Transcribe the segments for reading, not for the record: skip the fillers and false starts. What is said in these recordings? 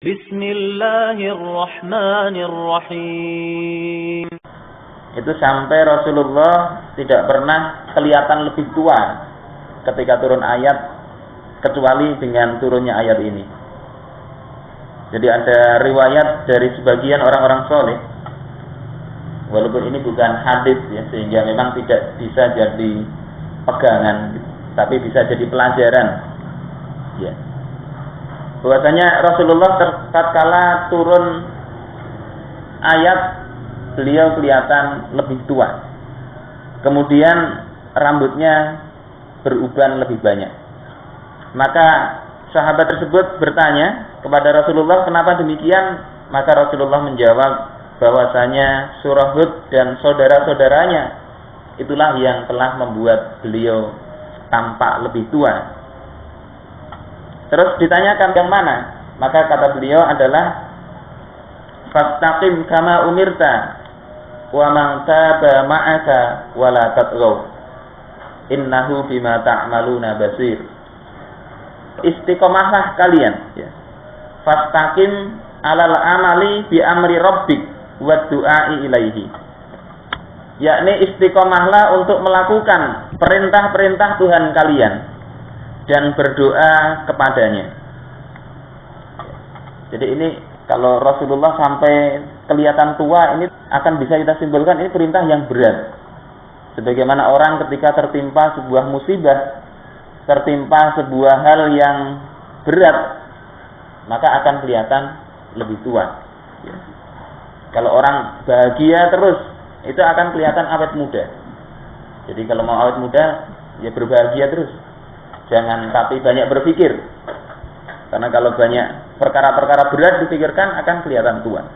Bismillahirrahmanirrahim. Itu sampai Rasulullah tidak pernah kelihatan lebih tua ketika turun ayat, kecuali dengan turunnya ayat ini. Jadi ada riwayat dari sebagian orang-orang soleh, walaupun ini bukan hadis ya, sehingga memang tidak bisa jadi pegangan, tapi bisa jadi pelajaran ya, bahwasanya Rasulullah tatkala turun ayat, beliau kelihatan lebih tua. Kemudian rambutnya beruban lebih banyak. Maka sahabat tersebut bertanya kepada Rasulullah, kenapa demikian? Maka Rasulullah menjawab bahwasanya surah Hud dan saudara-saudaranya itulah yang telah membuat beliau tampak lebih tua. Terus ditanyakan yang mana? Maka kata beliau adalah fastaqim kama umirta wa man taba ma'aka wa la tatghaw innahu bima ta'maluna basir. Istiqomahlah kalian ya. Fastaqim alal amali bi amri rabbik wa du'ai ilaihi. Yakni istiqomahlah untuk melakukan perintah-perintah Tuhan kalian dan berdoa kepadanya. Jadi ini kalau Rasulullah sampai kelihatan tua, ini akan bisa kita simpulkan ini perintah yang berat. Sebagaimana orang ketika tertimpa sebuah musibah, tertimpa sebuah hal yang berat, maka akan kelihatan lebih tua. Kalau orang bahagia terus, itu akan kelihatan awet muda. Jadi kalau mau awet muda, ya berbahagia terus. Jangan tapi banyak berpikir. Karena kalau banyak perkara-perkara berat dipikirkan akan kelihatan tua.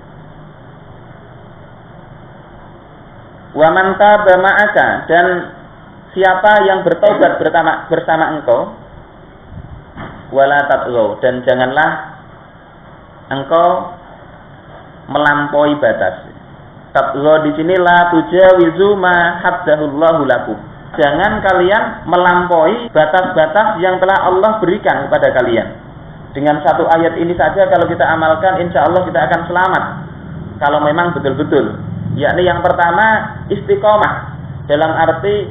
Wa man taba ma'aka, dan siapa yang bertobat bersama engkau, wala tatghaw, dan janganlah engkau melampaui batas. Tatghaw di sini la tujawizu ma haddahullahu lakum. Jangan kalian melampaui batas-batas yang telah Allah berikan kepada kalian. Dengan satu ayat ini saja kalau kita amalkan, insya Allah kita akan selamat. Kalau memang betul-betul. Yakni yang pertama, istiqomah. Dalam arti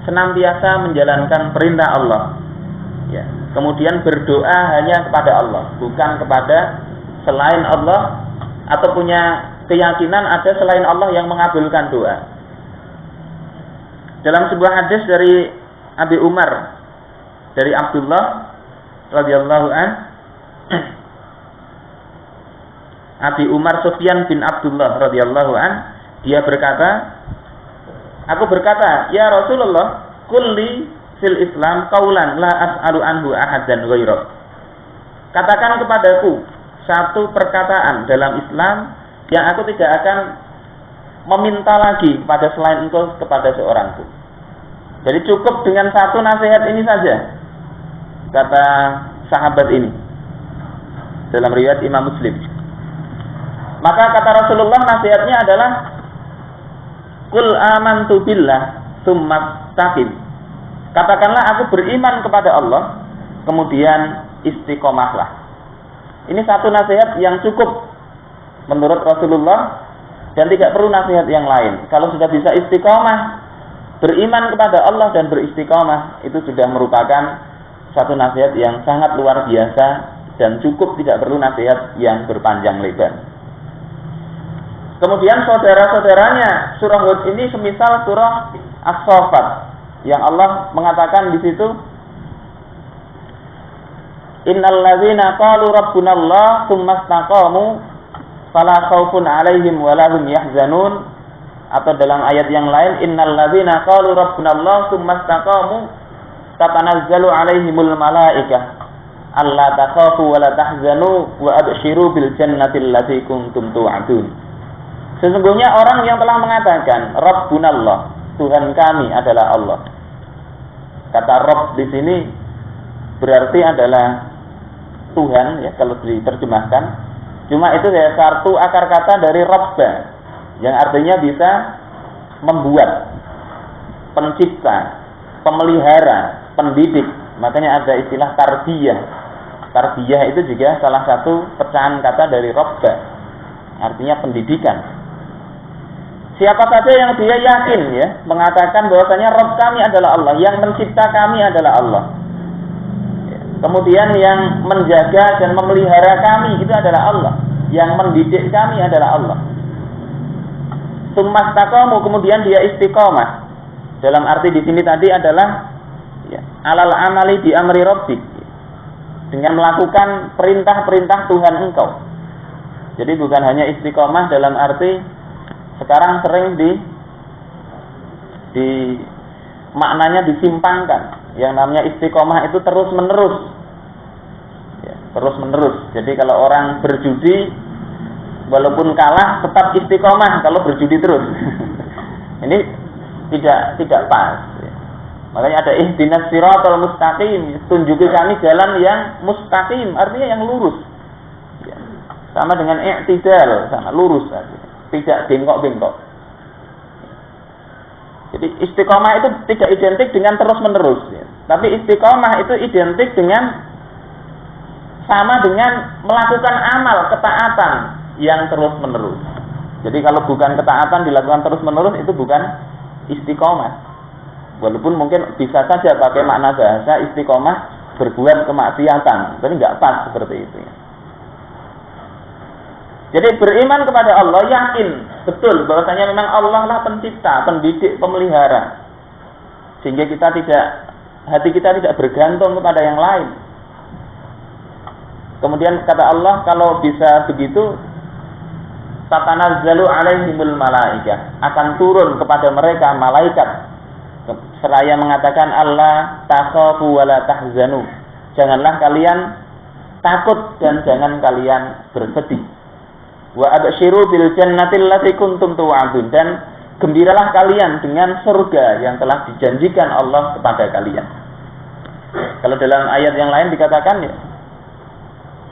senantiasa menjalankan perintah Allah. Ya. Kemudian berdoa hanya kepada Allah, bukan kepada selain Allah, atau punya keyakinan ada selain Allah yang mengabulkan doa. Dalam sebuah hadis dari Abi Umar, dari Abdullah radhiyallahu an, Abi Umar Sufyan bin Abdullah radhiyallahu an, dia berkata, aku berkata, ya Rasulullah, kulli fil Islam qaulan la as'alu anhu ahadan ghairak. Katakan kepadaku satu perkataan dalam Islam yang aku tidak akan meminta lagi kepada selain engkau kepada seorang pun. Jadi cukup dengan satu nasihat ini saja, kata sahabat ini dalam riwayat Imam Muslim. Maka kata Rasulullah, nasihatnya adalah qul amantu billah tsumma istaqim. Katakanlah aku beriman kepada Allah, kemudian istiqomahlah. Ini satu nasihat yang cukup menurut Rasulullah, dan tidak perlu nasihat yang lain. Kalau sudah bisa istiqomah, beriman kepada Allah dan beristiqomah, itu sudah merupakan satu nasihat yang sangat luar biasa dan cukup, tidak perlu nasihat yang berpanjang lebar. Kemudian saudara-saudaranya, surah Hud ini semisal surah As-Saffat yang Allah mengatakan di situ, innal ladzina qalu rabbunallah tsumma istaqamu fala khaufun 'alaihim wa la hum yahzanun. Atau dalam ayat yang lain, innal ladzina qalu rabbunallah tsumma istaqamu tatanazzalu 'alaihimul malaikah alla takhafu wa la tahzanu wa abshiru bil jannati allati kuntum tu'adun. Sesungguhnya orang yang telah mengatakan rabbunallah, Tuhan kami adalah Allah. Kata Rabb di sini berarti adalah Tuhan ya kalau diterjemahkan. Cuma itu ya satu akar kata dari Rabba, yang artinya bisa membuat, pencipta, pemelihara, pendidik. Makanya ada istilah tarbiyah. Tarbiyah itu juga salah satu pecahan kata dari robba, artinya pendidikan. Siapa saja yang dia yakin ya, mengatakan bahwasanya Rabb kami adalah Allah, yang mencipta kami adalah Allah. Kemudian yang menjaga dan memelihara kami itu adalah Allah, yang mendidik kami adalah Allah. Tsumastaqamu, kemudian dia istiqomah. Dalam arti di sini tadi adalah ya, alal amali bi amri rabbik, dengan melakukan perintah-perintah Tuhan engkau. Jadi bukan hanya istiqomah dalam arti sekarang sering di maknanya disimpangkan. Yang namanya istiqomah itu terus menerus, ya, terus menerus. Jadi kalau orang berjudi, walaupun kalah tetap istiqomah kalau berjudi terus. Ini tidak pas. Ya. Makanya ada ihdinas siratal mustaqim, tunjuki kami jalan yang mustaqim, artinya yang lurus. Ya. Sama dengan i'tidal, sama lurus saja, tidak bengkok-bengkok. Jadi istiqomah itu tidak identik dengan terus menerus, ya. Tapi istiqomah itu identik dengan sama dengan melakukan amal ketaatan yang terus menerus. Jadi kalau bukan ketaatan dilakukan terus menerus itu bukan istiqomah. Walaupun mungkin bisa saja pakai makna bahasa istiqomah berbuat kemaksiatan, tapi nggak pas seperti itu. Jadi beriman kepada Allah, yakin betul bahwasanya memang Allah lah pencipta, pendidik, pemelihara, sehingga hati kita tidak bergantung kepada yang lain. Kemudian kata Allah, kalau bisa begitu, tatanazzalu alaihimul malaikah, akan turun kepada mereka malaikat, seraya mengatakan Allah takhafu wala tahzanu, janganlah kalian takut dan jangan kalian bersedih. Wa absyiru bil jannati allati kuntum tu'adun, dan gembiralah kalian dengan surga yang telah dijanjikan Allah kepada kalian. Kalau dalam ayat yang lain dikatakan ya,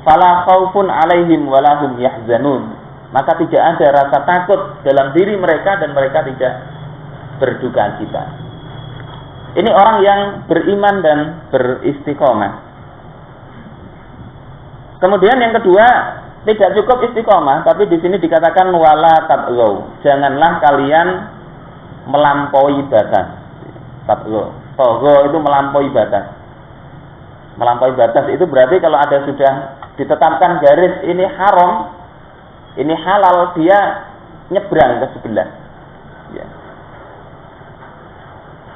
fala khaufun alaihim wala hum yahzanun, maka tidak ada rasa takut dalam diri mereka dan mereka tidak berduka cita. Ini orang yang beriman dan beristiqomah. Kemudian yang kedua, tidak cukup istiqomah, tapi di sini dikatakan wala tabghaw, janganlah kalian melampaui batas. Tabghaw itu melampaui batas. Melampaui batas itu berarti kalau ada sudah ditetapkan garis ini haram, ini halal, dia nyebrang ke sebelah. Ya.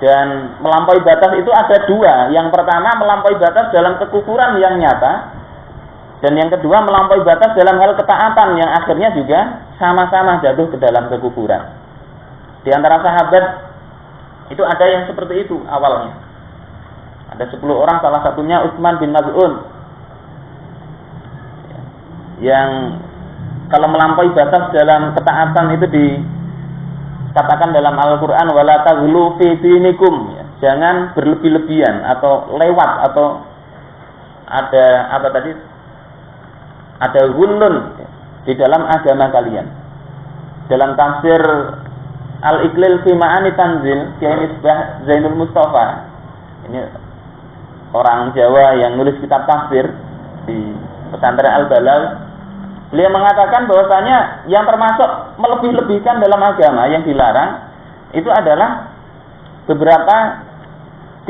Dan melampaui batas itu ada dua. Yang pertama melampaui batas dalam kekufuran yang nyata, dan yang kedua melampaui batas dalam hal ketaatan yang akhirnya juga sama-sama jatuh ke dalam kekufuran. Di antara sahabat itu ada yang seperti itu awalnya. Ada 10 orang, salah satunya Utsman bin Maz'un, yang kalau melampaui batas dalam ketaatan itu dikatakan dalam Al-Quran wala taghlu fi dinikum, ya. Jangan berlebih-lebihan atau lewat, atau ada apa tadi, ada ghulun di dalam agama kalian. Dalam tafsir Al-Iqlil fi Ma'ani Tanzil Kiai Misbah Zainul Mustafa, ini orang Jawa yang nulis kitab tafsir di pesantren Al-Balal, beliau mengatakan bahwasanya yang termasuk melebih-lebihkan dalam agama yang dilarang itu adalah beberapa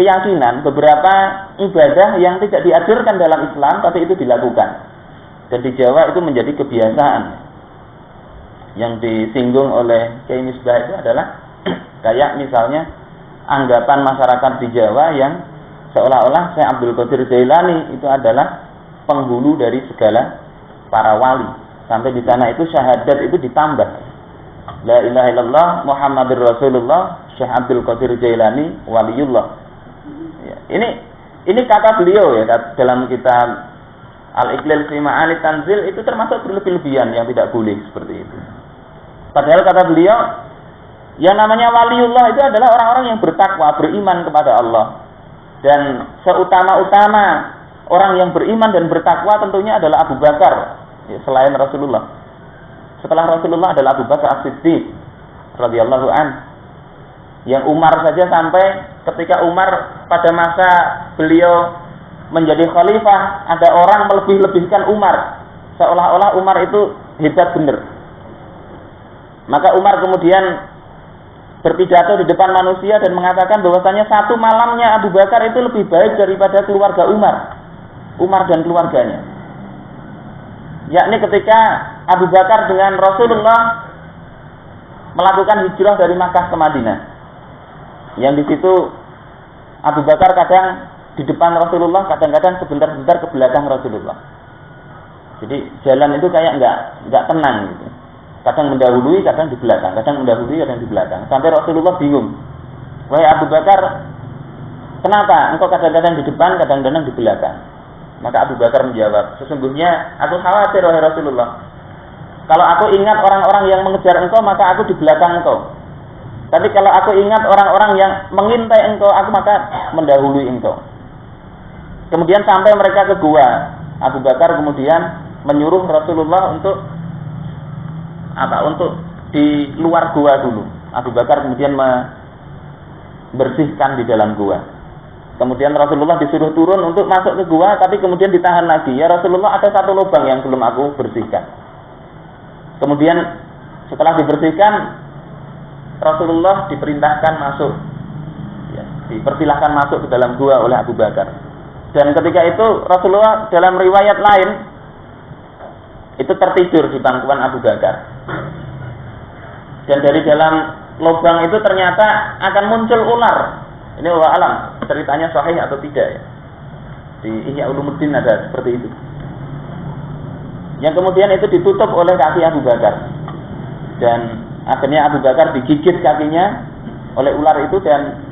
keyakinan, beberapa ibadah yang tidak diajarkan dalam Islam tapi itu dilakukan. Dan di Jawa itu menjadi kebiasaan. Yang disinggung oleh Kiai Misbah itu adalah kayak misalnya anggapan masyarakat di Jawa yang seolah-olah Syekh Abdul Qadir Jailani itu adalah penghulu dari segala para wali. Sampai di sana itu syahadat itu ditambah. La ilaha illallah Muhammadur Rasulullah Syekh Abdul Qadir Jailani waliullah. Ya, ini kata beliau ya dalam kitab Al-Iqlil fi Ma'ani Tanzil, itu termasuk berlebih-lebihan yang tidak boleh seperti itu. Padahal kata beliau, yang namanya waliullah itu adalah orang-orang yang bertakwa, beriman kepada Allah. Dan seutama-utama orang yang beriman dan bertakwa tentunya adalah Abu Bakar, ya, selain Rasulullah. Setelah Rasulullah adalah Abu Bakar As-Siddiq radhiyallahu an. Yang Umar saja sampai ketika Umar pada masa beliau menjadi khalifah, ada orang melebih-lebihkan Umar, seolah-olah Umar itu hebat benar. Maka Umar kemudian berpidato di depan manusia dan mengatakan bahwasanya satu malamnya Abu Bakar itu lebih baik daripada keluarga Umar dan keluarganya. Yakni ketika Abu Bakar dengan Rasulullah melakukan hijrah dari Makkah ke Madinah. Yang di situ Abu Bakar kadang di depan Rasulullah, kadang-kadang sebentar-sebentar ke belakang Rasulullah. Jadi jalan itu kayak nggak tenang gitu. Kadang mendahului, kadang di belakang, kadang mendahului, kadang di belakang. Sampai Rasulullah bingung. Wahai Abu Bakar, kenapa engkau kadang-kadang di depan, kadang-kadang di belakang? Maka Abu Bakar menjawab, sesungguhnya aku khawatir wahai Rasulullah. Kalau aku ingat orang-orang yang mengejar engkau, maka aku di belakang engkau. Tapi kalau aku ingat orang-orang yang mengintai engkau, aku maka mendahului engkau. Kemudian sampai mereka ke gua. Abu Bakar kemudian menyuruh Rasulullah untuk di luar gua dulu. Abu Bakar kemudian membersihkan di dalam gua. Kemudian Rasulullah disuruh turun untuk masuk ke gua, tapi kemudian ditahan lagi. Ya Rasulullah, ada satu lubang yang belum aku bersihkan. Kemudian setelah dibersihkan, Rasulullah diperintahkan masuk, ya, dipersilahkan masuk ke dalam gua oleh Abu Bakar. Dan ketika itu Rasulullah dalam riwayat lain itu tertidur di bangkuan Abu Bakar. Dan dari dalam lubang itu ternyata akan muncul ular. Ini wallahu alam, ceritanya sahih atau tidak ya. Di Ihya Ulumuddin ada seperti itu. Yang kemudian itu ditutup oleh kaki Abu Bakar. Dan akhirnya Abu Bakar digigit kakinya oleh ular itu, dan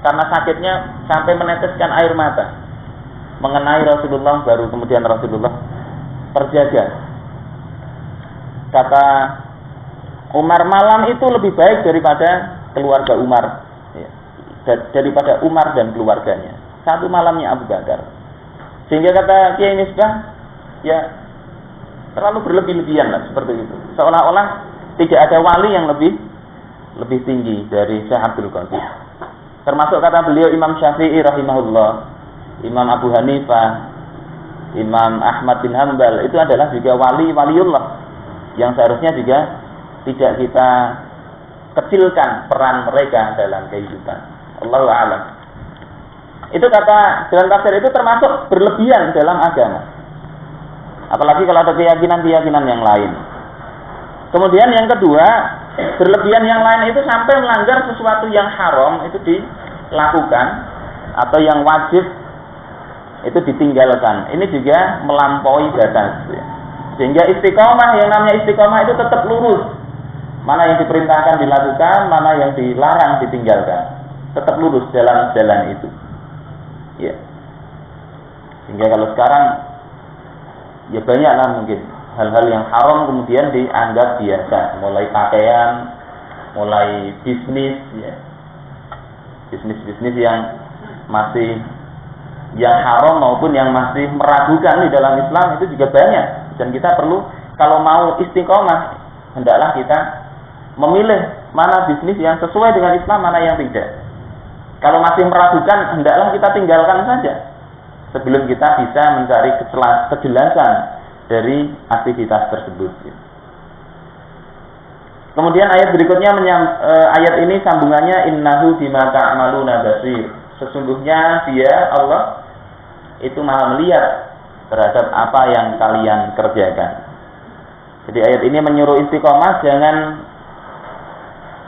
karena sakitnya sampai meneteskan air mata mengenai Rasulullah, baru kemudian Rasulullah terjaga. Kata Umar, malam itu lebih baik daripada keluarga Umar, ya, daripada Umar dan keluarganya. Satu malamnya Abu Bakar. Sehingga kata Kiai Misbah, ya terlalu berlebih-lebihan lah seperti itu. Seolah-olah tidak ada wali yang lebih tinggi dari Syekh Abdul Qadir. Termasuk kata beliau Imam Syafi'i rahimahullah, Imam Abu Hanifah, Imam Ahmad bin Hanbal, itu adalah juga waliullah yang seharusnya juga tidak kita kecilkan peran mereka dalam kehidupan. Allahu a'lam. Itu kata jalan tafsir itu termasuk berlebihan dalam agama. Apalagi kalau ada keyakinan-keyakinan yang lain. Kemudian yang kedua, berlebihan yang lain itu sampai melanggar sesuatu yang haram itu dilakukan, atau yang wajib itu ditinggalkan. Ini juga melampaui batas, ya. Sehingga istiqomah, yang namanya istiqomah itu tetap lurus. Mana yang diperintahkan dilakukan, mana yang dilarang ditinggalkan. Tetap lurus dalam jalan itu, ya. Sehingga kalau sekarang ya banyaklah mungkin hal-hal yang haram kemudian dianggap biasa, mulai pakaian, mulai bisnis, ya. Bisnis-bisnis yang masih yang haram maupun yang masih meragukan di dalam Islam itu juga banyak. Dan kita perlu, kalau mau istiqomah, hendaklah kita memilih mana bisnis yang sesuai dengan Islam, mana yang tidak. Kalau masih meragukan, hendaklah kita tinggalkan saja sebelum kita bisa mencari kejelasan dari aktivitas tersebut. Kemudian ayat berikutnya ayat ini sambungannya, innahu bima ta'maluna basir. Sesungguhnya dia Allah itu maha melihat terhadap apa yang kalian kerjakan. Jadi ayat ini menyuruh istiqomah, jangan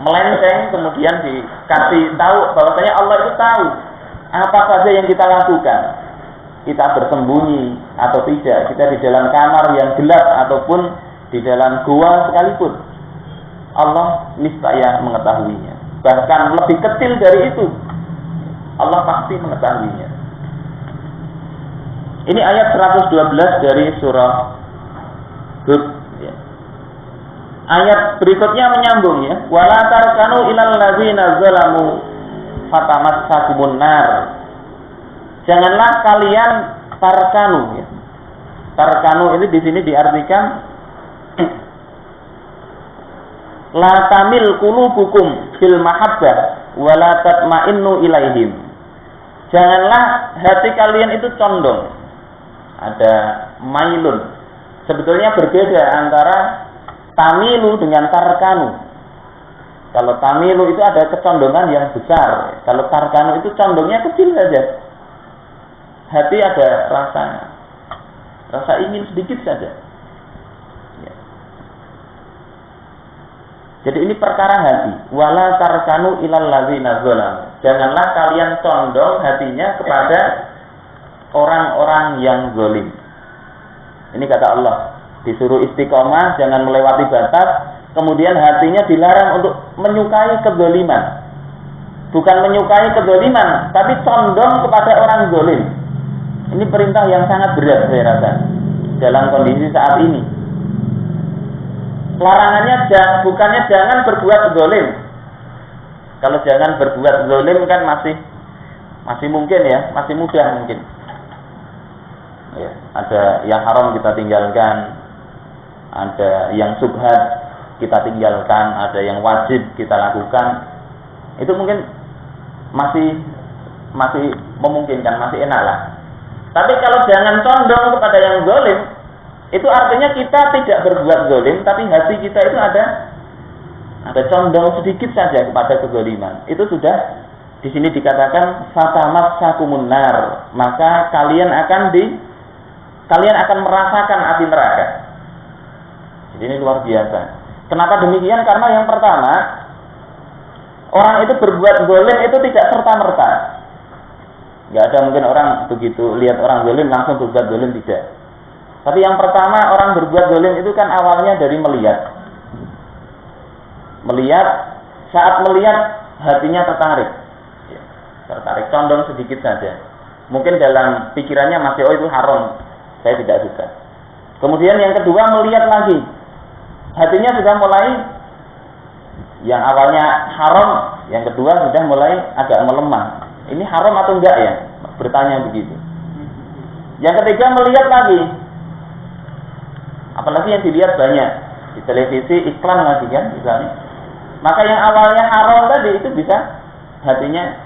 melenceng kemudian dikasih tahu bahwasanya Allah itu tahu apa saja yang kita lakukan. Kita bersembunyi atau tidak, kita di dalam kamar yang gelap ataupun di dalam gua sekalipun, Allah niscaya mengetahuinya. Bahkan lebih kecil dari itu, Allah pasti mengetahuinya. Ini ayat 112 dari surah Hud, ya. Ayat berikutnya menyambung, ya. Wala tarkanu ilal ladzina zalamu fatamassakumun nar. Janganlah kalian tarkanu, ya. Tarkanu ini di sini diartikan la tamil qulubukum fil mahabbah wala tatma'innu ilaihim. Janganlah hati kalian itu condong. Ada mailun. Sebetulnya berbeda antara tamilu dengan tarkanu. Kalau tamilu itu ada kecondongan yang besar. Kalau tarkanu itu condongnya kecil saja. Hati ada rasa ingin sedikit saja. Ya. Jadi ini perkara hati. Wala tarkanu ilal ladzina zalamu. Janganlah kalian condong hatinya kepada orang-orang yang zalim. Ini kata Allah. Disuruh istiqomah, jangan melewati batas. Kemudian hatinya dilarang untuk menyukai kezaliman. Bukan menyukai kezaliman, tapi condong kepada orang zalim. Ini perintah yang sangat berat saya rasa dalam kondisi saat ini. Larangannya bukannya jangan berbuat zalim. Kalau jangan berbuat zalim kan masih mungkin ya, masih mudah mungkin. Ya, ada yang haram kita tinggalkan, ada yang subhat kita tinggalkan, ada yang wajib kita lakukan. Itu mungkin masih memungkinkan, masih enak lah. Tapi kalau jangan condong kepada yang zalim, itu artinya kita tidak berbuat zalim, tapi hati kita itu ada condong sedikit saja kepada kezaliman. Itu sudah di sini dikatakan fatamassakumun nar, maka kalian akan merasakan api neraka. Jadi ini luar biasa. Kenapa demikian? Karena yang pertama, orang itu berbuat zalim itu tidak serta-merta. Nggak ada mungkin orang begitu lihat orang zalim langsung berbuat zalim, tidak. Tapi yang pertama, orang berbuat zalim itu kan awalnya dari melihat. Saat melihat hatinya tertarik. Ya, tertarik, condong sedikit saja. Mungkin dalam pikirannya masih, oh itu haram, saya tidak suka. Kemudian yang kedua, melihat lagi. Hatinya sudah mulai, yang awalnya haram, yang kedua sudah mulai agak melemah. Ini haram atau enggak ya? Bertanya begitu. Yang ketiga, melihat lagi. Apalagi yang dilihat banyak. Di televisi, iklan lagi kan, misalnya. Maka yang awalnya haram tadi itu bisa hatinya,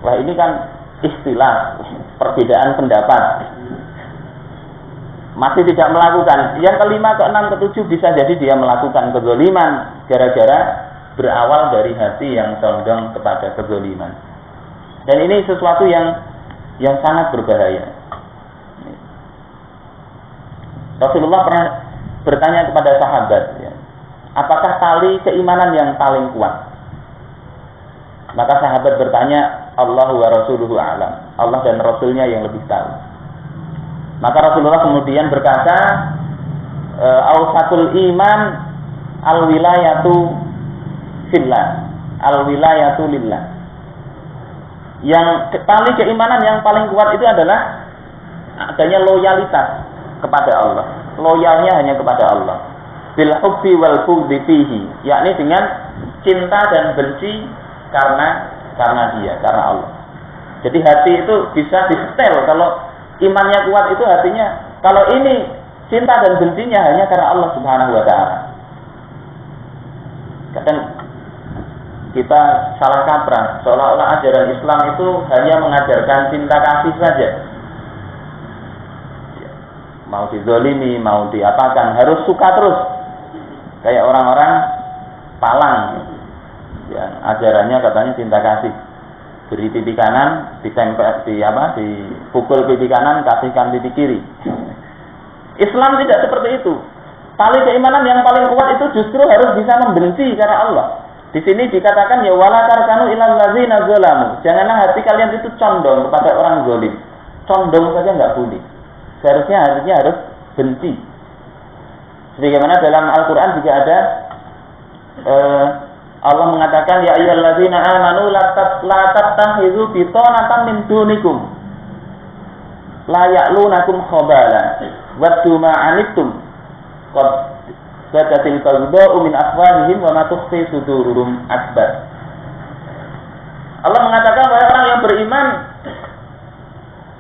wah ini kan istilah, perbedaan pendapat. Masih tidak melakukan. Yang kelima, keenam, ketujuh bisa jadi dia melakukan kezaliman gara-gara berawal dari hati yang condong kepada kezaliman. Dan ini sesuatu yang sangat berbahaya. Rasulullah pernah bertanya kepada sahabat, ya, apakah tali keimanan yang paling kuat? Maka sahabat bertanya, Allah wa rasuluhu a'lam. Allah dan Rasulnya yang lebih tahu. Maka Rasulullah kemudian berkata, awsatul iman al-wilayatu fillah, al-wilayatu lillah. Yang tali keimanan yang paling kuat itu adalah adanya loyalitas kepada Allah. Loyalnya hanya kepada Allah. Bil hubbi wal bughdi fihi, yakni dengan cinta dan benci karena dia, karena Allah. Jadi hati itu bisa disetel. Kalau imannya kuat itu hatinya, kalau ini cinta dan bencinya hanya karena Allah Subhanahu wa ta'ala. Kadang kita salah kaprah, seolah-olah ajaran Islam itu hanya mengajarkan cinta kasih saja. Mau dizolimi, mau diapakan, harus suka terus. Kayak orang-orang Palang, yang ajarannya katanya cinta kasih. Beri pipi kanan, dipukul pipi kanan, kasihkan pipi kiri. Islam tidak seperti itu. Tali keimanan yang paling kuat itu justru harus bisa membenci karena Allah. Di sini dikatakan ya wala tarkanu ilal ladzina zalamu. Janganlah hati kalian itu condong kepada orang zalim. Condong saja enggak boleh. Seharusnya hatinya harus benci. Sebagaimana dalam Al-Qur'an juga ada Allah mengatakan ya ayyuhalladzina amanu la tattakhidhu bitanatan min dunikum la ya'lunakum khabala waddu ma 'anittum qad badatil baghdha'u min afwahihim wa ma tukhfi suduruhum akbar. Allah mengatakan bahwa orang yang beriman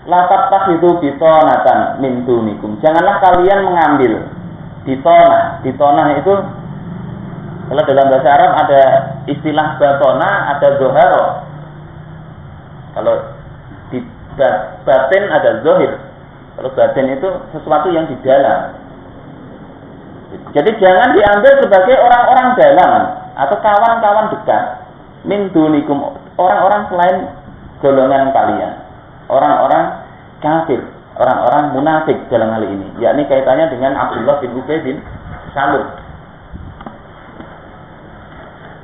la tattakhidhu bitanatan min dunikum, janganlah kalian mengambil bitanah itu, kalau dalam bahasa Arab ada istilah batona, ada zoharo. Kalau batin ada zahir. Kalau batin itu sesuatu yang di dalam. Jadi jangan diambil sebagai orang-orang dalam atau kawan-kawan dekat min dunikum, orang-orang selain golongan kalian, orang-orang kafir, orang-orang munafik dalam hal ini, yakni kaitannya dengan Abdullah bin Ubay bin Salul.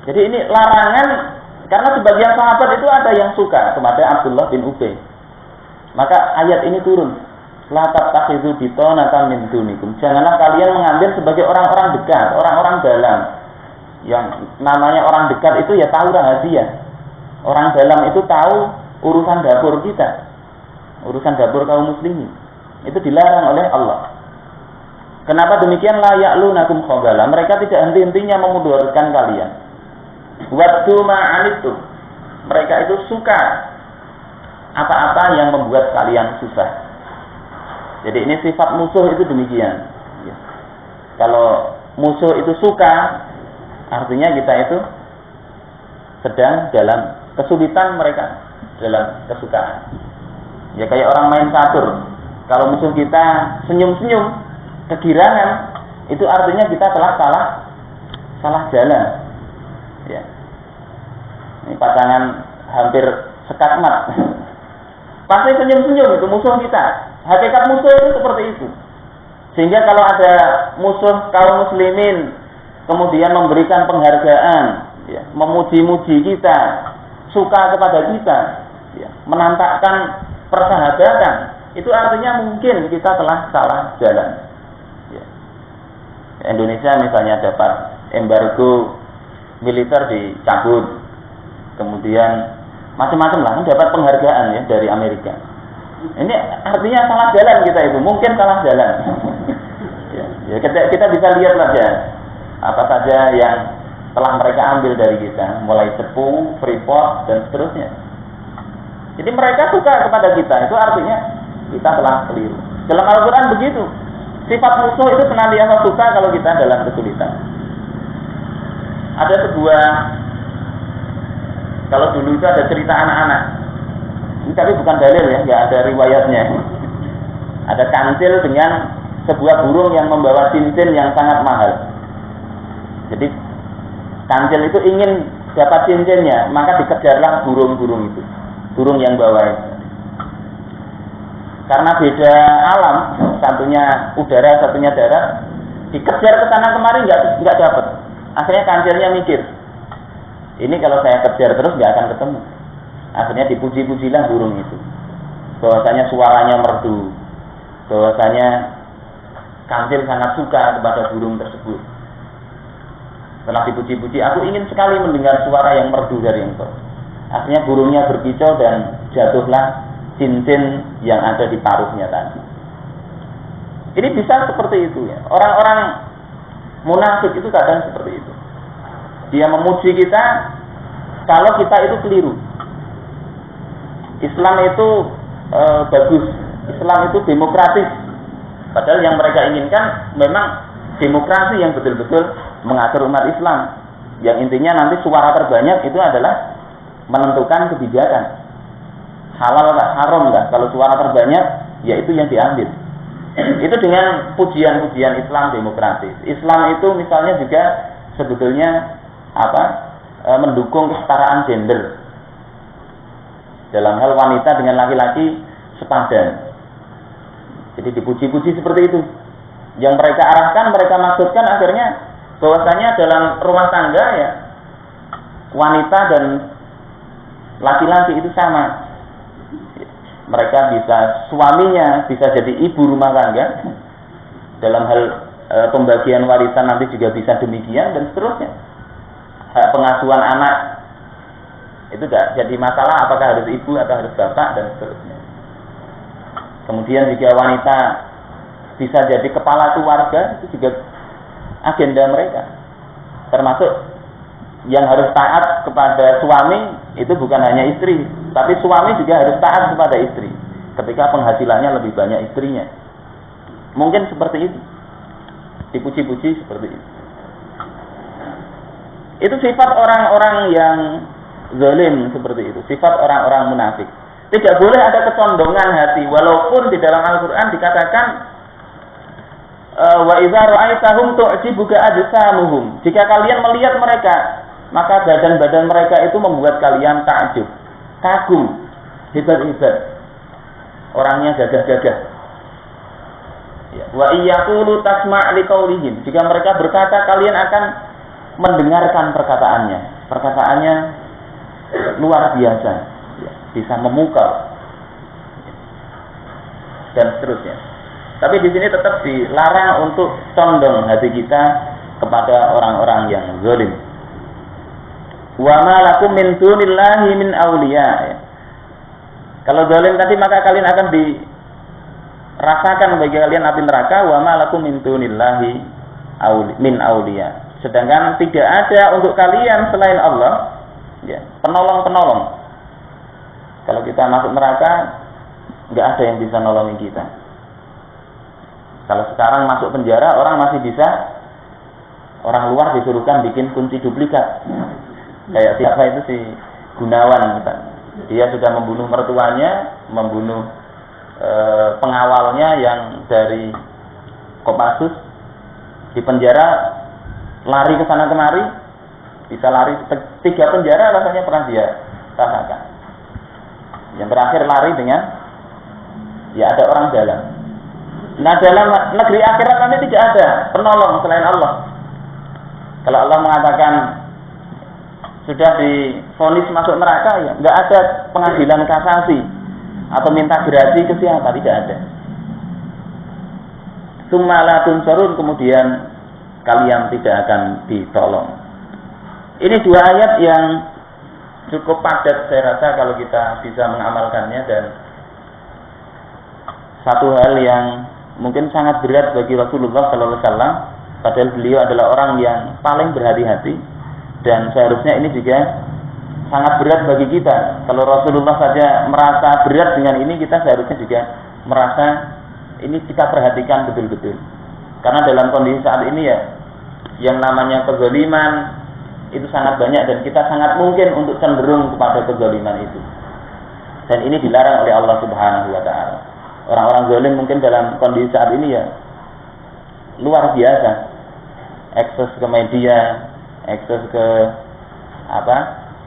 Jadi ini larangan karena sebagian sahabat itu ada yang suka kepada Abdullah bin Ubay. Maka ayat ini turun. La tattakhidhu bitanatan min dunikum. Janganlah kalian mengambil sebagai orang-orang dekat, orang-orang dalam. Yang namanya orang dekat itu ya tahu rahasia. Orang dalam itu tahu urusan dapur kita. Urusan dapur kaum muslimin. Itu dilarang oleh Allah. Kenapa demikian? La ya'lunakum khabala. Mereka tidak henti-hentinya memudaratkan kalian. Waddu ma'anittum. Mereka itu suka apa-apa yang membuat kalian susah. Jadi ini sifat musuh itu demikian. Ya. Kalau musuh itu suka, artinya kita itu sedang dalam kesulitan, mereka dalam kesukaan. Ya kayak orang main catur. Kalau musuh kita senyum-senyum, kegirangan, itu artinya kita telah salah jalan. Ya. Ini pasangan hampir sekatmat. Pasti senyum-senyum itu musuh kita. Hakikat musuh itu seperti itu. Sehingga kalau ada musuh kaum muslimin kemudian memberikan penghargaan, ya, memuji-muji kita, suka kepada kita, ya, menampakkan persahabatan, itu artinya mungkin kita telah salah jalan. Ya. Indonesia misalnya dapat embargo militer dicabut, kemudian macam-macam lah, dapat penghargaan ya dari Amerika. Ini artinya salah jalan kita itu, mungkin salah jalan. Ya, kita bisa lihat saja apa saja yang telah mereka ambil dari kita, mulai cepu, freeport dan seterusnya. Jadi mereka suka kepada kita, itu artinya kita telah keliru. Dalam Al-Quran begitu, sifat musuh itu senantiasa suka kalau kita dalam kesulitan. Ada sebuah, kalau dulu itu ada cerita anak-anak. Ini tapi bukan dalil ya, nggak ada riwayatnya. Ada kancil dengan sebuah burung yang membawa cincin yang sangat mahal. Jadi kancil itu ingin dapat cincinnya, maka dikejarlah burung-burung itu, burung yang bawa itu. Karena beda alam, satunya udara, satunya darat, dikejar ke sana kemari nggak dapat. Akhirnya kancilnya mikir, ini kalau saya kejar terus nggak akan ketemu. Akhirnya dipuji-pujilah burung itu, bahwasanya suaranya merdu, bahwasanya kancil sangat suka kepada burung tersebut. Setelah dipuji-puji, aku ingin sekali mendengar suara yang merdu dari engkau. Akhirnya burungnya berkicau dan jatuhlah cincin yang ada di paruhnya tadi. Ini bisa seperti itu ya. Orang-orang munafik itu kadang seperti itu. Dia memuji kita kalau kita itu keliru. Islam itu bagus, Islam itu demokratis. Padahal yang mereka inginkan memang demokrasi yang betul-betul mengatur umat Islam. Yang intinya nanti suara terbanyak itu adalah menentukan kebijakan. Halal nggak, haram nggak. Kalau suara terbanyak, ya itu yang diambil. Itu dengan pujian-pujian Islam demokratis. Islam itu misalnya juga sebetulnya mendukung kesetaraan gender. Dalam hal wanita dengan laki-laki sepadan. Jadi dipuji-puji seperti itu. Yang mereka arahkan, mereka maksudkan akhirnya bahwasanya dalam rumah tangga ya wanita dan laki-laki itu sama. Mereka bisa, suaminya bisa jadi ibu rumah tangga. Dalam hal pembagian warisan nanti juga bisa demikian dan seterusnya. Hak pengasuhan anak itu tidak jadi masalah apakah harus ibu atau harus bapak dan seterusnya. Kemudian juga wanita bisa jadi kepala keluarga, itu juga agenda mereka. Termasuk yang harus taat kepada suami itu bukan hanya istri, tapi suami juga harus taat kepada istri ketika penghasilannya lebih banyak istrinya. Mungkin seperti itu. Dipuji-puji seperti itu. Itu sifat orang-orang yang zalim seperti itu, sifat orang-orang munafik. Tidak boleh ada kecondongan hati, walaupun di dalam Al-Qur'an dikatakan wa idza ra'aitahum tu'jibuka ajsamuhum. Jika kalian melihat mereka, maka badan-badan mereka itu membuat kalian takjub, kagum, hebat-hebat. Orangnya gagah-gagah. Ya. Wa iyyaqulu tasma' liqaulihim. Jika mereka berkata, kalian akan mendengarkan perkataannya. Perkataannya luar biasa. Ya. Bisa memukau. Dan seterusnya. Tapi di sini tetap dilarang untuk condong hati kita kepada orang-orang yang zalim. Wa ma lakum min dunillahi min awliya. Ya. Kalau zalim tadi maka kalian akan dirasakan bagi kalian api neraka. Wa ma lakum min dunillahi min awliya. Sedangkan tidak ada untuk kalian selain Allah ya, penolong-penolong. Kalau kita masuk neraka enggak ada yang bisa nolongin kita. Kalau sekarang masuk penjara, orang masih bisa, orang luar disuruhkan bikin kunci duplikat. Kayak siapa itu si Gunawan, misalnya. Dia sudah membunuh mertuanya, membunuh pengawalnya yang dari Kopassus, di penjara, lari ke sana kemari, bisa lari 3 penjara rasanya pernah dia rasakan. Yang terakhir lari dengan, ya ada orang dalam. Nah dalam negeri akhirat nanti tidak ada penolong selain Allah. Kalau Allah mengatakan sudah divonis masuk neraka, ya nggak ada pengadilan kasasi atau minta gerasi ke siapa, tidak ada. Tsumma la tunsarun, kemudian kalian tidak akan ditolong. Ini 2 ayat yang cukup padat saya rasa kalau kita bisa mengamalkannya, dan satu hal yang mungkin sangat berat bagi Rasulullah Sallallahu Alaihi Wasallam, padahal beliau adalah orang yang paling berhati-hati, dan seharusnya ini juga sangat berat bagi kita. Kalau Rasulullah saja merasa berat dengan ini, kita seharusnya juga merasa ini kita perhatikan betul-betul. Karena dalam kondisi saat ini ya, yang namanya kezaliman itu sangat banyak, dan kita sangat mungkin untuk cenderung kepada kezaliman itu. Dan ini dilarang oleh Allah Subhanahu Wa Taala. Orang-orang zalim mungkin dalam kondisi saat ini ya luar biasa, akses ke media, akses ke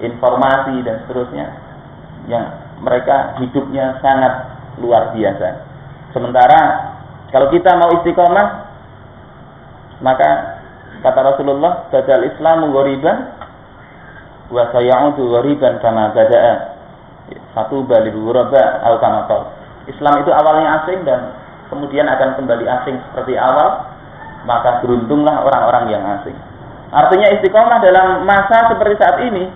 informasi dan seterusnya, yang mereka hidupnya sangat luar biasa. Sementara kalau kita mau istiqomah, maka kata Rasulullah, badal Islamu ghoriban wa sayaudu ghoriban kama bada'a. Satu balil ghuraba al kama qala. Islam itu awalnya asing dan kemudian akan kembali asing seperti awal, maka beruntunglah orang-orang yang asing. Artinya istiqomah dalam masa seperti saat ini,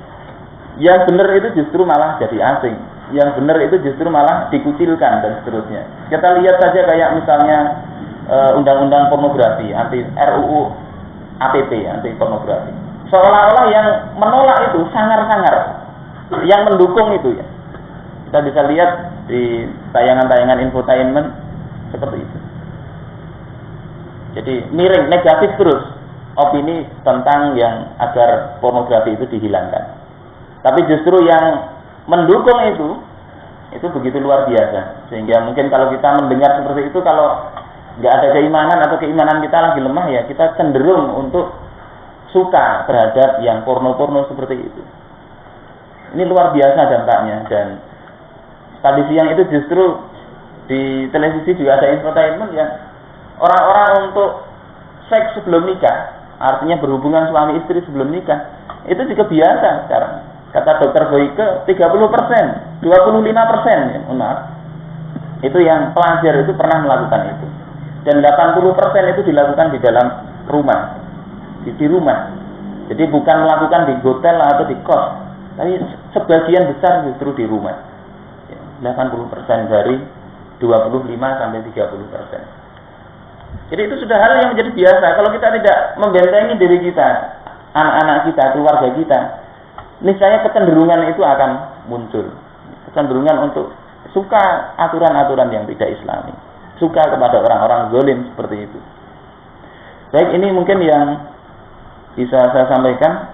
yang benar itu justru malah jadi asing, yang benar itu justru malah dikucilkan dan seterusnya. Kita lihat saja kayak misalnya undang-undang pornografi, RUU APP, anti pornografi. Seolah-olah yang menolak itu sangar-sangar, yang mendukung itu ya. Kita bisa lihat di tayangan-tayangan infotainment seperti itu. Jadi miring, negatif terus opini tentang yang agar pornografi itu dihilangkan. Tapi justru yang mendukung itu begitu luar biasa. Sehingga mungkin kalau kita mendengar seperti itu, kalau nggak ada keimanan atau keimanan kita lagi lemah, ya kita cenderung untuk suka terhadap yang porno-porno seperti itu. Ini luar biasa dampaknya. Dan tadi siang itu justru di televisi juga ada infotainment yang orang-orang untuk seks sebelum nikah, artinya berhubungan suami istri sebelum nikah, itu juga biasa sekarang. Kata dokter Boyke 30%, 25% ya, maaf. Itu yang pelajar itu pernah melakukan itu. Dan 80% itu dilakukan di dalam rumah. Di rumah. Jadi bukan melakukan di hotel atau di kos, tapi sebagian besar justru di rumah. 80% dari 25 sampai 30%. Jadi itu sudah hal yang menjadi biasa. Kalau kita tidak membentengi diri kita, anak-anak kita, keluarga kita, niscaya kecenderungan itu akan muncul. Kecenderungan untuk suka aturan-aturan yang tidak Islami, suka kepada orang-orang zalim seperti itu. Baik, ini mungkin yang bisa saya sampaikan.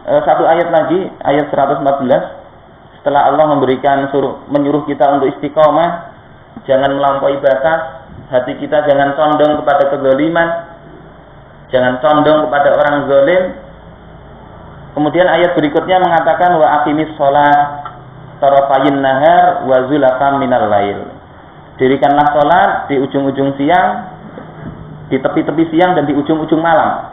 Satu ayat lagi, ayat 114. setelah Allah menyuruh kita untuk istiqomah, jangan melampaui batas, hati kita jangan condong kepada kezaliman, jangan condong kepada orang zalim. Kemudian ayat berikutnya mengatakan wa aqimis shalah tarafayin nahar wa zulafam minal lail. Dirikanlah salat di ujung-ujung siang, di tepi-tepi siang dan di ujung-ujung malam.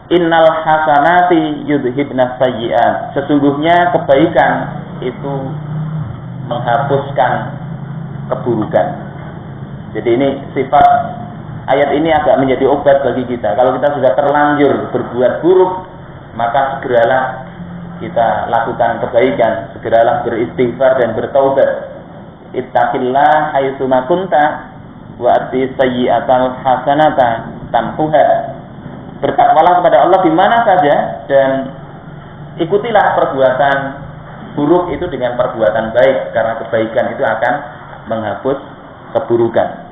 Innal hasanati yudhibnas sayyi'at. Sesungguhnya kebaikan itu menghapuskan keburukan. Jadi ini sifat ayat ini agak menjadi obat bagi kita. Kalau kita sudah terlanjur berbuat buruk, maka segeralah kita lakukan kebaikan, segeralah beristighfar dan bertaubat. Ittaqillah haitsu ma kunta wa ati sayyi'atal hasanata tamhuha. Bertakwalah kepada Allah di mana saja dan ikutilah perbuatan buruk itu dengan perbuatan baik, karena kebaikan itu akan menghapus keburukan.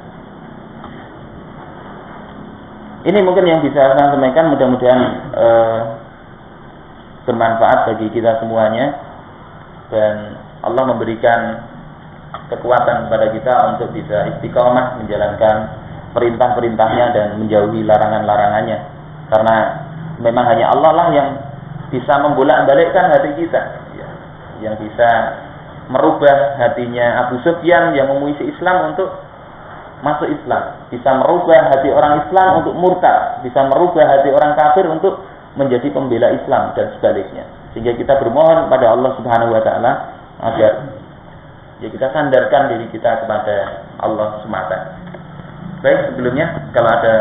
Ini mungkin yang bisa saya sampaikan, mudah-mudahan bermanfaat bagi kita semuanya dan Allah memberikan kekuatan kepada kita untuk bisa istiqomah menjalankan perintah-perintahnya dan menjauhi larangan-larangannya. Karena memang hanya Allah lah yang bisa membolak-balikkan hati kita, yang bisa merubah hatinya Abu Sufyan yang memuisi Islam untuk masuk Islam, bisa merubah hati orang Islam untuk murtad, bisa merubah hati orang kafir untuk menjadi pembela Islam dan sebaliknya. Sehingga kita bermohon kepada Allah Subhanahu wa taala agar kita sandarkan diri kita kepada Allah semata. Baik, sebelumnya kalau ada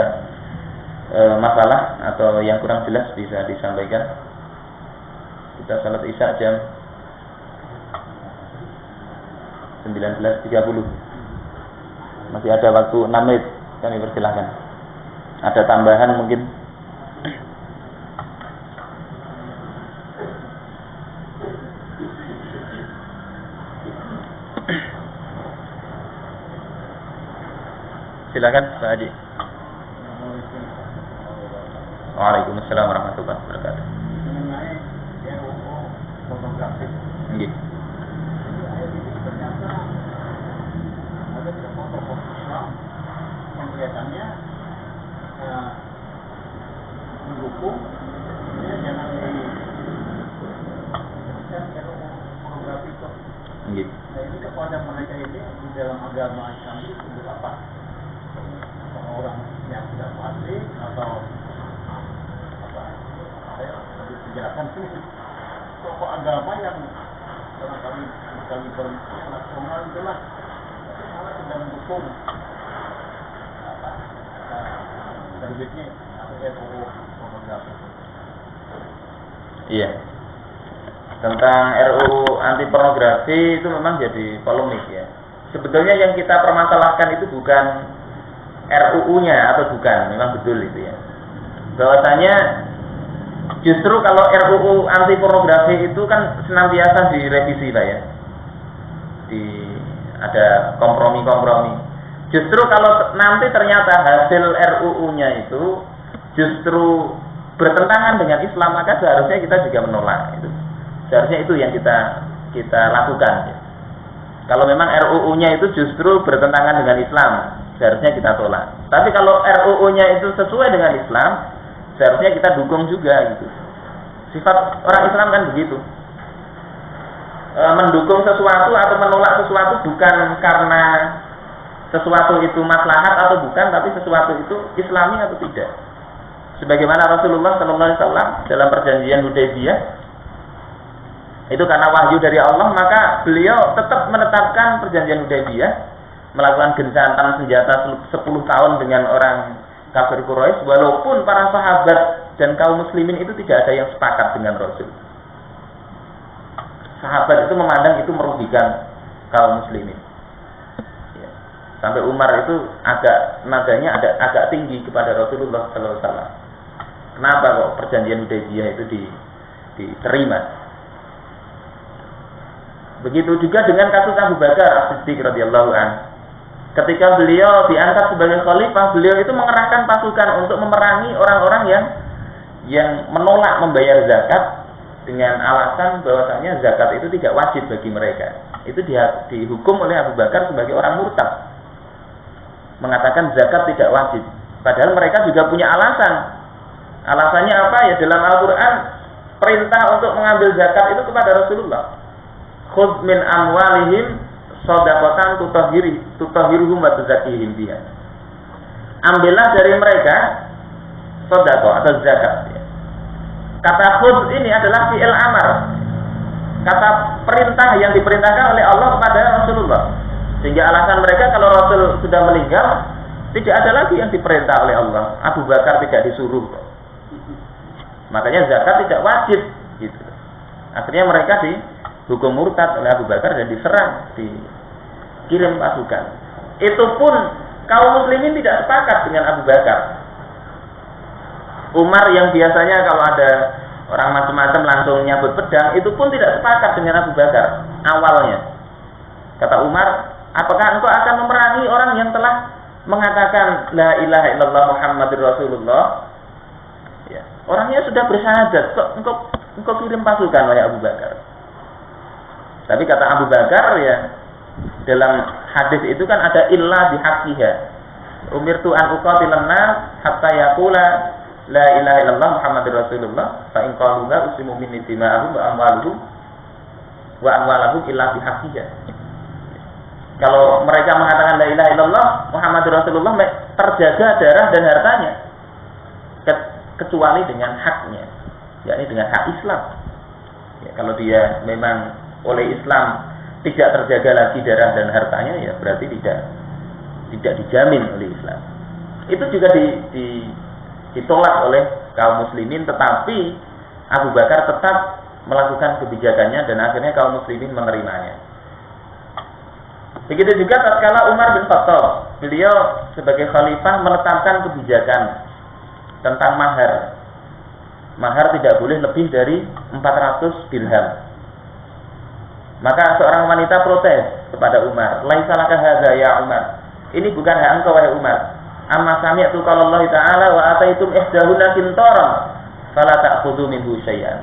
masalah atau yang kurang jelas bisa disampaikan. Kita salat Isya jam 19.30. Masih ada waktu 6 menit, kami persilahkan. Ada tambahan mungkin? Silakan Pak Haji. Waalaikumsalam warahmatullahi wabarakatuh. Mengenai RUU pornografi. Nggih. Ternyata ada beberapa tokoh Islam yang kelihatannya mendukung jangan RUU pornografi itu. Nggih. Nah, ini kepada mereka ini di dalam agama Islam itu disebut apa? Orang yang tidak fasik atau dijelaskan sini tokoh agama yang barangkali berpikir nasional itulah, tapi malah tidak mendukung terbitnya RUU pornografi. Iya. Tentang RUU anti pornografi itu memang jadi polemik ya. Sebetulnya yang kita permasalahkan itu bukan RUU-nya atau bukan, memang betul itu ya. Bahwasanya justru kalau RUU anti pornografi itu kan senantiasa direvisi lah ya. Ada kompromi-kompromi. Justru kalau nanti ternyata hasil RUU-nya itu justru bertentangan dengan Islam, maka seharusnya kita juga menolak itu. Seharusnya itu yang kita lakukan. Ya. Kalau memang RUU-nya itu justru bertentangan dengan Islam, seharusnya kita tolak. Tapi kalau RUU-nya itu sesuai dengan Islam, seharusnya kita dukung juga gitu. Sifat orang Islam kan begitu. Mendukung sesuatu atau menolak sesuatu bukan karena sesuatu itu maslahat atau bukan, tapi sesuatu itu Islami atau tidak. Sebagaimana Rasulullah SAW dalam perjanjian Hudaybiyah, itu karena wahyu dari Allah, maka beliau tetap menetapkan perjanjian Hudaybiyah, melakukan gencatan senjata 10 tahun dengan orang kafir Quraisy, walaupun para sahabat dan kaum muslimin itu tidak ada yang sepakat dengan Rasul. Sahabat itu memandang itu merugikan kaum muslimin. Ya. Sampai Umar itu nadanya agak tinggi kepada Rasulullah SAW. Kenapa kok perjanjian Hudaybiyah itu diterima? Begitu juga dengan kasus Abu Bakar As-Siddiq radhiyallahu anhu. Ketika beliau diangkat sebagai khalifah, beliau itu mengerahkan pasukan untuk memerangi orang-orang yang menolak membayar zakat dengan alasan bahwasanya zakat itu tidak wajib bagi mereka. Itu dihukum oleh Abu Bakar sebagai orang murtad, mengatakan zakat tidak wajib. Padahal mereka juga punya alasan. Alasannya apa? Ya dalam Al-Quran perintah untuk mengambil zakat itu kepada Rasulullah. Khudz min amwalihim shadaqatan tutahhiruhum wa tuzakkihim biha. Ambillah dari mereka sedekah atau zakat. Kata khudz ini adalah fi'il amar. Kata perintah yang diperintahkan oleh Allah kepada Rasulullah. Sehingga alasan mereka kalau Rasul sudah meninggal, tidak ada lagi yang diperintah oleh Allah. Abu Bakar tidak disuruh. Makanya zakat tidak wajib gitu. Akhirnya mereka dihukum murtad oleh Abu Bakar dan diserang, dikirim pasukan. Itu pun kaum muslimin tidak sepakat dengan Abu Bakar. Umar yang biasanya kalau ada orang macam-macam langsung nyabut pedang, itu pun tidak sepakat dengan Abu Bakar awalnya. Kata Umar, apakah engkau akan memerangi orang yang telah mengatakan la ilaha illallah Muhammadur Rasulullah? Ya, orangnya sudah bersyahadat, kok engkau kirim pasukan oleh Abu Bakar? Tapi kata Abu Bakar, ya dalam hadis itu kan ada illa bihaqqiha. Umirtu an uqatilan nas hatta yaqula la ilaha illallah Muhammadur Rasulullah fa in qalu la uslimu min dima'ahum wa amwaluhum illa bihaqqiha. Kalau mereka mengatakan la ilaha illallah Muhammadur Rasulullah, terjaga darah dan hartanya kecuali dengan haknya, yakni dengan hak Islam. Ya, kalau dia memang oleh Islam tidak terjaga lagi darah dan hartanya, ya berarti tidak dijamin oleh Islam. Itu juga ditolak oleh kaum muslimin, tetapi Abu Bakar tetap melakukan kebijakannya dan akhirnya kaum muslimin menerimanya. Begitu juga tatkala Umar bin Khattab, beliau sebagai khalifah menetapkan kebijakan tentang mahar. Mahar tidak boleh lebih dari 400 dirham. Maka seorang wanita protes kepada Umar, "Laisa laka hadza ya Umar." Ini bukan hak engkau wahai Umar. Amma sami'tu qala Allah Ta'ala wa ataitum ihdahunna qintaran fala ta'khudhu minhu syai'an.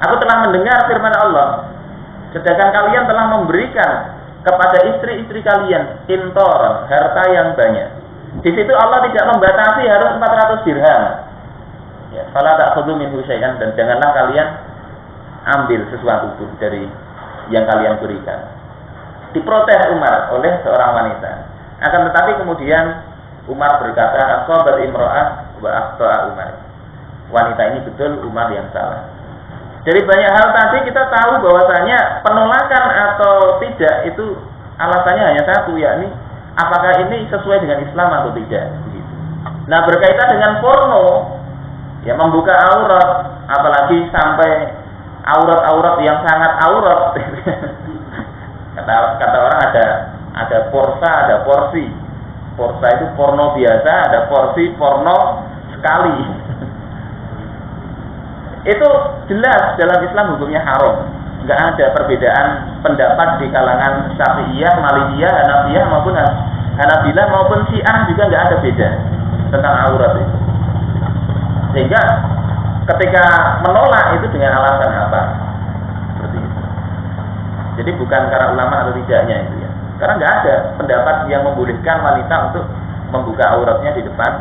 Aku telah mendengar firman Allah, sedangkan kalian telah memberikan kepada istri-istri kalian qintaran, harta yang banyak. Di situ Allah tidak membatasi harus 400 dirham. Ya, fala ta'khudhu minhu syai'an, dan janganlah kalian ambil sesuatu pun dari yang kalian berikan. Diprotes Umar oleh seorang wanita. Akan tetapi kemudian Umar berkata, "Aqabat imra'ah wa akhta'a Umar." Wanita ini betul, Umar yang salah. Dari banyak hal tadi kita tahu bahwasanya penolakan atau tidak itu alasannya hanya satu, yakni apakah ini sesuai dengan Islam atau tidak. Nah, berkaitan dengan porno, ya membuka aurat, apalagi sampai aurat-aurat yang sangat aurat. Kata orang ada porsa, ada porsi. Porsa itu porno biasa, ada porsi porno sekali. Itu jelas dalam Islam hukumnya haram. Enggak ada perbedaan pendapat di kalangan Syafi'iyah, Malikiyah, Hanafiyah maupun Hanabilah maupun Syiah, juga enggak ada beda tentang aurat itu. Sehingga ketika menolak itu dengan alasan apa? Seperti itu. Jadi bukan karena ulama atau tidaknya itu ya. Karena nggak ada pendapat yang membolehkan wanita untuk membuka auratnya di depan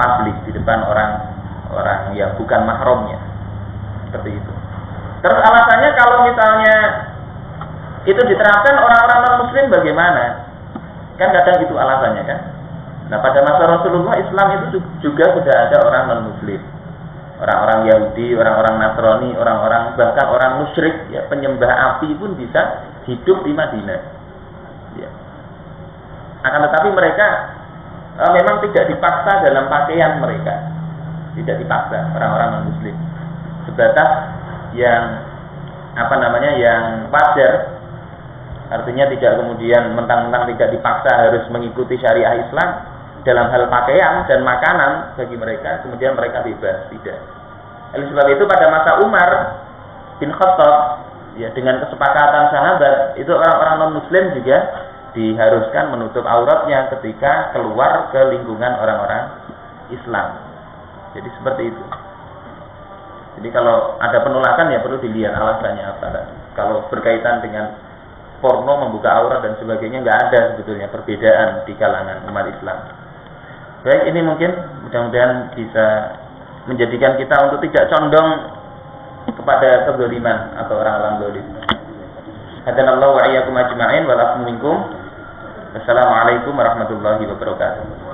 publik, di depan orang yang bukan mahramnya. Seperti itu. Terus alasannya kalau misalnya itu diterapkan orang-orang non-muslim bagaimana? Kan kadang itu alasannya kan. Nah, pada masa Rasulullah Islam itu juga sudah ada orang non-muslim. Orang-orang Yahudi, orang-orang Nasrani, orang-orang bahkan orang musyrik, ya, penyembah api pun bisa hidup di Madinah. Ya. Akan tetapi mereka memang tidak dipaksa dalam pakaian mereka, tidak dipaksa orang-orang non-muslim. Sebatas yang yang wajar, artinya tidak kemudian mentang-mentang tidak dipaksa harus mengikuti syariah Islam dalam hal pakaian dan makanan bagi mereka, kemudian mereka bebas, tidak. Oleh sebab itu pada masa Umar bin Khattab, ya, dengan kesepakatan sahabat, itu orang-orang non-muslim juga diharuskan menutup auratnya ketika keluar ke lingkungan orang-orang Islam. Jadi seperti itu. Jadi kalau ada penolakan ya perlu dilihat alasannya apa. Kalau berkaitan dengan porno, membuka aurat dan sebagainya, nggak ada sebetulnya perbedaan di kalangan umat Islam. Baik, ini mungkin mudah-mudahan bisa menjadikan kita untuk tidak condong kepada kezaliman atau orang-orang zalim. Hadanallahu wa iyyakum ajma'in wa lakum minkum. Wassalamualaikum warahmatullahi wabarakatuh.